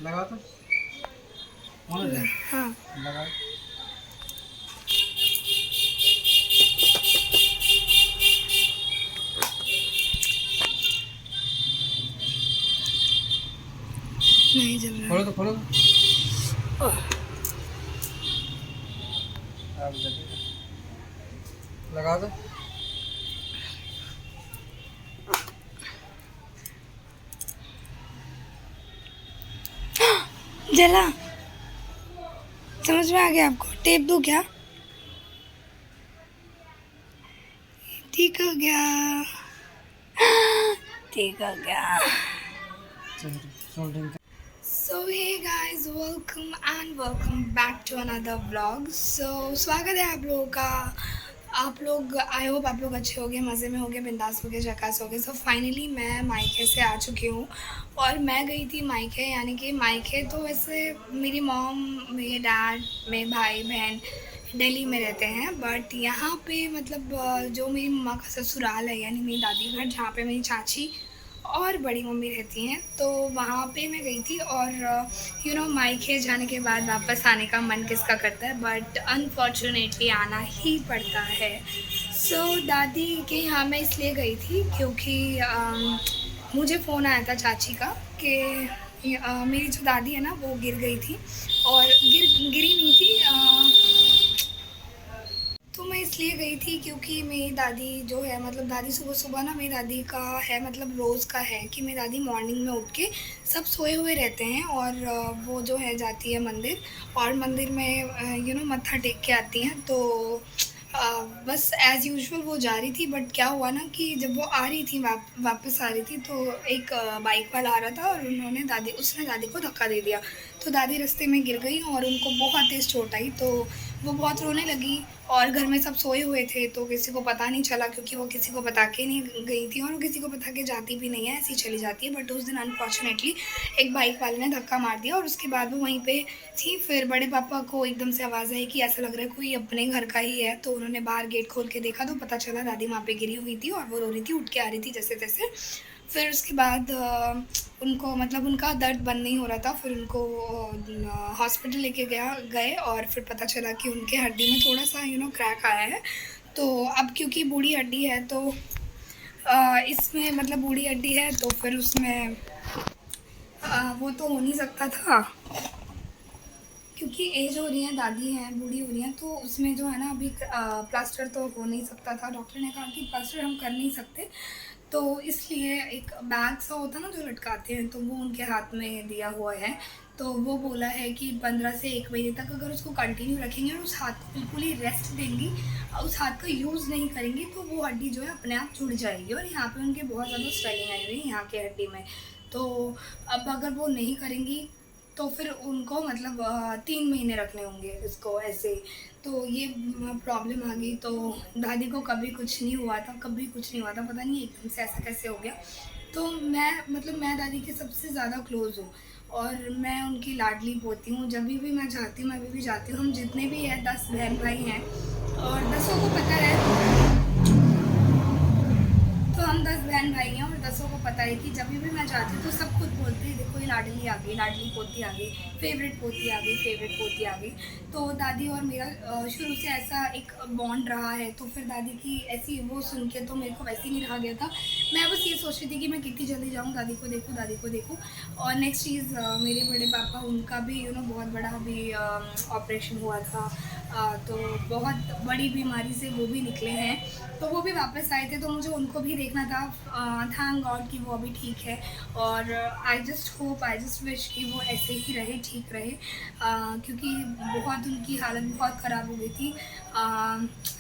लगा तो हाँ लगा। नहीं जल रहा खोलो है। तो खोलो तो। ओह, आप जल्दी लगा दो। जला। समझ में आ गया आपको? टेप दूँ क्या? ठीक हो गया। ठीक हो गया। Soldering. So hey guys, welcome back to another vlog. So स्वागत है आप लोगों का। आप लोग आई होप आप लोग अच्छे होंगे, मज़े में होंगे, बिंदास होंगे, झकास होंगे। सो फाइनली मैं मायके से आ चुकी हूँ और मैं गई थी मायके, यानी कि मायके तो वैसे मेरी मॉम, मेरे डैड, मेरे भाई बहन दिल्ली में रहते हैं, बट यहाँ पे मतलब जो मेरी मम्मा का ससुराल है यानी मेरी दादी का घर, जहाँ पे मेरी चाची और बड़ी मम्मी रहती हैं, तो वहाँ पे मैं गई थी। और मायके जाने के बाद वापस आने का मन किसका करता है, बट अनफॉर्चुनेटली आना ही पड़ता है। दादी के यहाँ मैं इसलिए गई थी क्योंकि मुझे फ़ोन आया था चाची का कि मेरी जो दादी है ना वो गिर गई थी, और गिरी नहीं थी। तो मैं इसलिए गई थी क्योंकि मेरी दादी जो है, मतलब दादी सुबह सुबह ना, मेरी दादी का है मतलब रोज़ का है कि मेरी दादी मॉर्निंग में उठ के, सब सोए हुए रहते हैं और वो जो है जाती है मंदिर, और मंदिर में मत्था टेक के आती हैं। तो बस एज़ यूजुअल वो जा रही थी, बट क्या हुआ ना कि जब वो आ रही थी, वापस आ रही थी, तो एक बाइक वाला आ रहा था और उसने दादी को धक्का दे दिया। तो दादी रास्ते में गिर गई और उनको बहुत तेज़ चोट आई। तो वो बहुत रोने लगी और घर में सब सोए हुए थे, तो किसी को पता नहीं चला क्योंकि वो किसी को बता के नहीं गई थी, और वो किसी को बता के जाती भी नहीं है, ऐसी चली जाती है। बट उस दिन अनफॉर्चुनेटली एक बाइक वाले ने धक्का मार दिया और उसके बाद वो वहीं पे थी। फिर बड़े पापा को एकदम से आवाज़ आई कि ऐसा लग रहा है कोई अपने घर का ही है, तो उन्होंने बाहर गेट खोल के देखा तो पता चला दादी वहाँ पे गिरी हुई थी और वो रो रही थी, उठ के आ रही थी जैसे तैसे। फिर उसके बाद उनको मतलब उनका दर्द बंद नहीं हो रहा था, फिर उनको हॉस्पिटल लेके गए और फिर पता चला कि उनके हड्डी में थोड़ा सा क्रैक आया है। तो अब क्योंकि बूढ़ी हड्डी है, तो इसमें मतलब बूढ़ी हड्डी है तो फिर उसमें वो तो हो नहीं सकता था क्योंकि एज हो रही है, दादी हैं, बूढ़ी हो रही हैं, तो उसमें जो है ना अभी प्लास्टर तो हो नहीं सकता था। डॉक्टर ने कहा कि प्लास्टर हम कर नहीं सकते, तो इसलिए एक बैग सा होता है ना जो लटकाते हैं, तो वो उनके हाथ में दिया हुआ है। तो वो बोला है कि 15 से 1 महीने तक अगर उसको कंटिन्यू रखेंगे और उस हाथ को बिल्कुल ही रेस्ट देंगी, उस हाथ का यूज़ नहीं करेंगी, तो वो हड्डी जो है अपने आप जुड़ जाएगी। और यहाँ पे उनके बहुत ज़्यादा स्वेलिंग आई हुई है यहाँ के हड्डी में। तो अब अगर वो नहीं करेंगी तो फिर उनको मतलब 3 महीने रखने होंगे इसको ऐसे। तो ये प्रॉब्लम आ गई। तो दादी को कभी कुछ नहीं हुआ था, कभी कुछ नहीं हुआ था, पता नहीं एकदम से ऐसा कैसे हो गया। तो मैं दादी के सबसे ज़्यादा क्लोज़ हूँ और मैं उनकी लाडली पोती हूँ। जब भी मैं चाहती हूँ, मैं अभी भी जाती हूँ। हम जितने भी हैं 10 बहन भाई हैं और 10 को पता है, तो हम 10 बहन भाई हैं और 10 को पता है कि जब भी मैं जाती हूँ तो सब खुद बोलते हैं देखो ये लाडली आ गई, लाडली पोती आ गई, फेवरेट पोती आ गई, फेवरेट पोती आ गई। तो दादी और मेरा शुरू से ऐसा एक बॉन्ड रहा है। तो फिर दादी की ऐसी वो सुन के तो मेरे को वैसे ही नहीं रहा गया था। मैं बस ये सोच रही थी कि मैं कितनी जल्दी जाऊँ, दादी को देखूँ, दादी को देखूँ। और नेक्स्ट चीज़, मेरे बड़े पापा, उनका भी बहुत बड़ा अभी ऑपरेशन हुआ था। तो बहुत बड़ी बीमारी से वो भी निकले हैं, तो वो भी वापस आए थे, तो मुझे उनको भी देखना था। थैंक गॉड कि वो अभी ठीक है। और आई जस्ट विश कि वो ऐसे ही रहे, ठीक रहे, क्योंकि बहुत उनकी हालत बहुत ख़राब हो गई थी।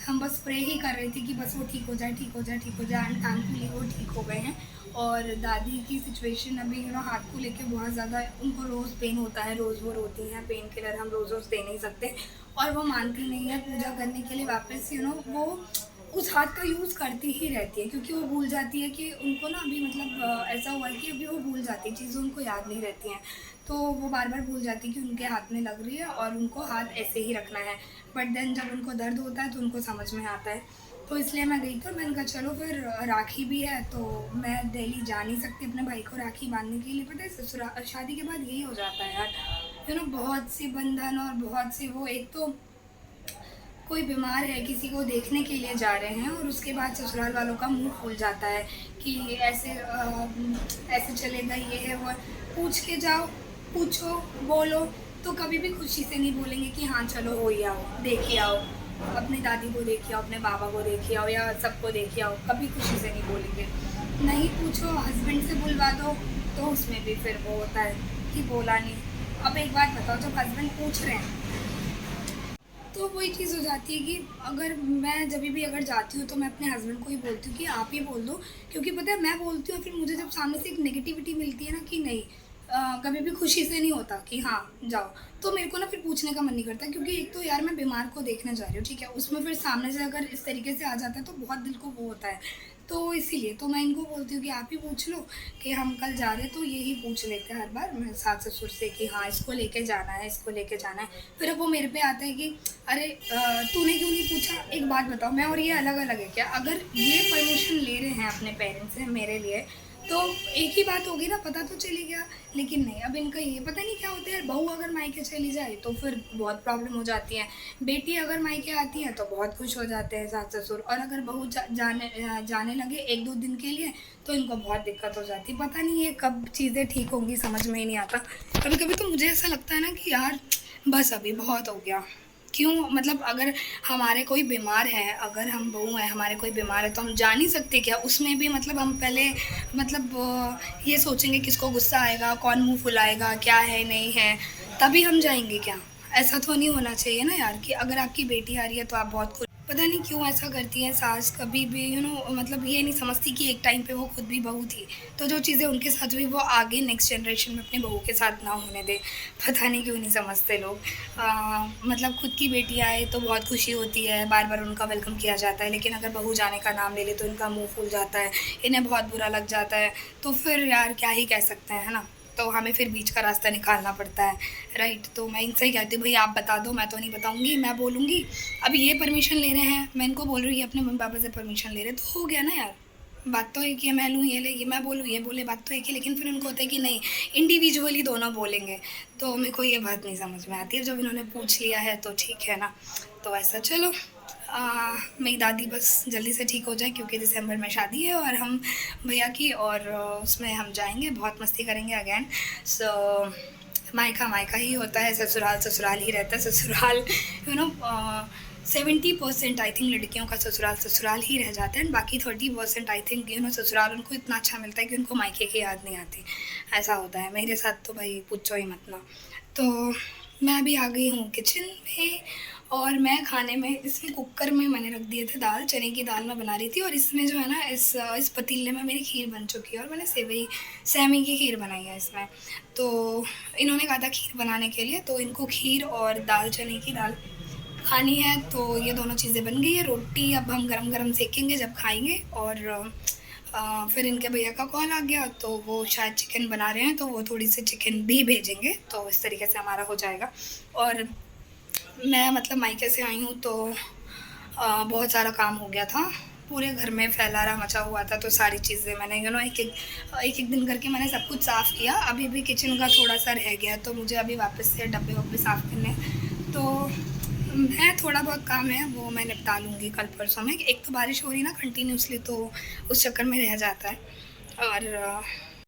हम बस प्रे ही कर रहे थे कि बस वो ठीक हो जाए, ठीक हो जाए, ठीक हो जाए, एंड थैंकफुली वो ठीक हो गए हैं। और दादी की सिचुएशन अभी हाथ को लेके बहुत ज़्यादा, उनको रोज़ पेन होता है, रोज़ वो रोती हैं, पेन किलर हम रोज़ रोज़ दे नहीं सकते, और वो मानती नहीं है पूजा करने के लिए वापस। वो उस हाथ का यूज़ करती ही रहती है क्योंकि वो भूल जाती है कि उनको ना अभी मतलब ऐसा हुआ है कि अभी वो भूल जाती है चीज़ें, उनको याद नहीं रहती हैं। तो वो बार बार भूल जाती है कि उनके हाथ में लग रही है और उनको हाथ ऐसे ही रखना है। बट देन जब उनको दर्द होता है तो उनको समझ में आता है। तो इसलिए मैं गई थी और मैंने कहा चलो फिर राखी भी है तो मैं डेली जा नहीं सकती अपने भाई को राखी बांधने के लिए। पता है ससुराल शादी के बाद यही हो जाता है यार, बहुत सी बंधन और बहुत सी वो, एक तो कोई बीमार है किसी को देखने के लिए जा रहे हैं और उसके बाद ससुराल वालों का मुंह खुल जाता है कि ऐसे ऐसे चलेगा, ये है वो। पूछ के जाओ, पूछो, बोलो तो कभी भी खुशी से नहीं बोलेंगे कि हाँ चलो हो ही आओ, देखिए आओ, अपनी दादी को देखिए आओ, अपने बाबा को देखिए आओ या सबको देखिए आओ, कभी खुशी से नहीं बोलेंगे। नहीं पूछो, हस्बैंड से बुलवा दो तो उसमें भी फिर वो होता है कि बोला नहीं। अब एक बात बताओ, जब हस्बैंड पूछ रहे हैं तो वही चीज़ हो जाती है कि अगर मैं जब भी अगर जाती हूँ तो मैं अपने हस्बैंड को ही बोलती हूँ कि आप ही बोल दो, क्योंकि पता है मैं बोलती हूँ फिर मुझे जब सामने से एक नेगेटिविटी मिलती है ना कि नहीं, कभी भी खुशी से नहीं होता कि हाँ जाओ, तो मेरे को ना फिर पूछने का मन नहीं करता। क्योंकि एक तो यार मैं बीमार को देखने जा रही हूँ, ठीक है, उसमें फिर सामने से अगर इस तरीके से आ जाता है तो बहुत दिल को वो होता है। तो इसीलिए तो मैं इनको बोलती हूँ कि आप ही पूछ लो कि हम कल जा रहे हैं, तो यही पूछ लेते हैं हर बार मैं सास ससुर से कि हाँ इसको लेके जाना है, इसको लेके जाना है। फिर अब वो मेरे पे आता है कि अरे तूने क्यों नहीं पूछा। एक बात बताओ, मैं और ये अलग अलग है क्या? अगर ये परमिशन ले रहे हैं अपने पेरेंट्स से मेरे लिए तो एक ही बात होगी ना, पता तो चली गया। लेकिन नहीं, अब इनका ये पता नहीं क्या होता है, बहू अगर मायके चली जाए तो फिर बहुत प्रॉब्लम हो जाती है, बेटी अगर मायके आती है तो बहुत खुश हो जाते हैं सास ससुर, और अगर बहू जाने लगे एक दो दिन के लिए तो इनको बहुत दिक्कत हो जाती है। पता नहीं ये कब चीज़ें ठीक होंगी, समझ में ही नहीं आता। कभी कभी तो मुझे ऐसा लगता है ना कि यार बस अभी बहुत हो गया। क्यों? मतलब अगर हमारे कोई बीमार है, अगर हम बहू हैं, हमारे कोई बीमार है तो हम जा नहीं सकते क्या? उसमें भी मतलब हम पहले ये सोचेंगे किसको गुस्सा आएगा, कौन मुंह फुलाएगा, क्या है नहीं है, तभी हम जाएंगे क्या? ऐसा तो नहीं होना चाहिए ना यार कि अगर आपकी बेटी आ रही है तो आप बहुत खुश। पता नहीं क्यों ऐसा करती हैं सास कभी भी, मतलब ये नहीं समझती कि एक टाइम पे वो खुद भी बहू थी, तो जो चीज़ें उनके साथ हुई वो आगे नेक्स्ट जनरेशन में अपने बहू के साथ ना होने दे। पता नहीं क्यों नहीं समझते लोग। मतलब खुद की बेटी आए तो बहुत खुशी होती है, बार बार उनका वेलकम किया जाता है, लेकिन अगर बहू जाने का नाम ले ले तो इनका मुंह फूल जाता है, इन्हें बहुत बुरा लग जाता है। तो फिर यार क्या ही कह सकते हैं, है ना? तो हमें फिर बीच का रास्ता निकालना पड़ता है, राइट? तो मैं इनसे ही कहती हूँ भाई आप बता दो, मैं तो नहीं बताऊँगी, मैं बोलूँगी। अब ये परमिशन ले रहे हैं, मैं इनको बोल रही हूँ अपने मम्मी पापा से परमिशन ले रहे हैं, तो हो गया ना यार। बात तो एक ही है, मैं लूँ ये ले, ये मैं बोलूँ ये बोले, बात तो एक ही। लेकिन फिर उनको होता है कि नहीं, इंडिविजुअली दोनों बोलेंगे। तो मेरे को ये बात नहीं समझ में आती है। जब इन्होंने पूछ लिया है तो ठीक है ना, तो ऐसा चलो। मेरी दादी बस जल्दी से ठीक हो जाए क्योंकि दिसंबर में शादी है और हम भैया की, और उसमें हम जाएंगे, बहुत मस्ती करेंगे अगेन। सो मायका मायका ही होता है, ससुराल ससुराल ही रहता है। ससुराल 70% आई थिंक लड़कियों का ससुराल ससुराल ही रह जाता है, एंड बाकी 30% आई थिंक ससुराल उनको इतना अच्छा मिलता है कि उनको मायके की याद नहीं आती। ऐसा होता है मेरे साथ, तो भाई पूछो ही मत ना। तो मैं अभी आ गई हूँ किचन में, और मैं खाने में इसमें कुकर में मैंने रख दिए थे दाल, चने की दाल मैं बना रही थी, और इसमें जो है ना इस पतीले में मेरी खीर बन चुकी है, और मैंने सेवई की खीर बनाई है इसमें। तो इन्होंने कहा था खीर बनाने के लिए, तो इनको खीर और दाल, चने की दाल खानी है, तो ये दोनों चीज़ें बन गई है। रोटी अब हम गरम गरम सेकेंगे जब खाएंगे, और फिर इनके भैया का कॉल आ गया तो वो शायद चिकन बना रहे हैं, तो वो थोड़ी सी चिकन भी भेजेंगे, तो इस तरीके से हमारा हो जाएगा। और मैं मतलब मायके से आई हूँ तो बहुत सारा काम हो गया था, पूरे घर में फैलारा मचा हुआ था, तो सारी चीज़ें मैंने एक दिन करके मैंने सब कुछ साफ़ किया। अभी भी किचन का थोड़ा सा रह गया, तो मुझे अभी वापस से डब्बे वब्बे साफ़ करने, तो है थोड़ा बहुत काम है वो मैं निपटा लूँगी कल परसों में। एक तो बारिश हो रही ना कंटिन्यूसली, तो उस चक्कर में रह जाता है। और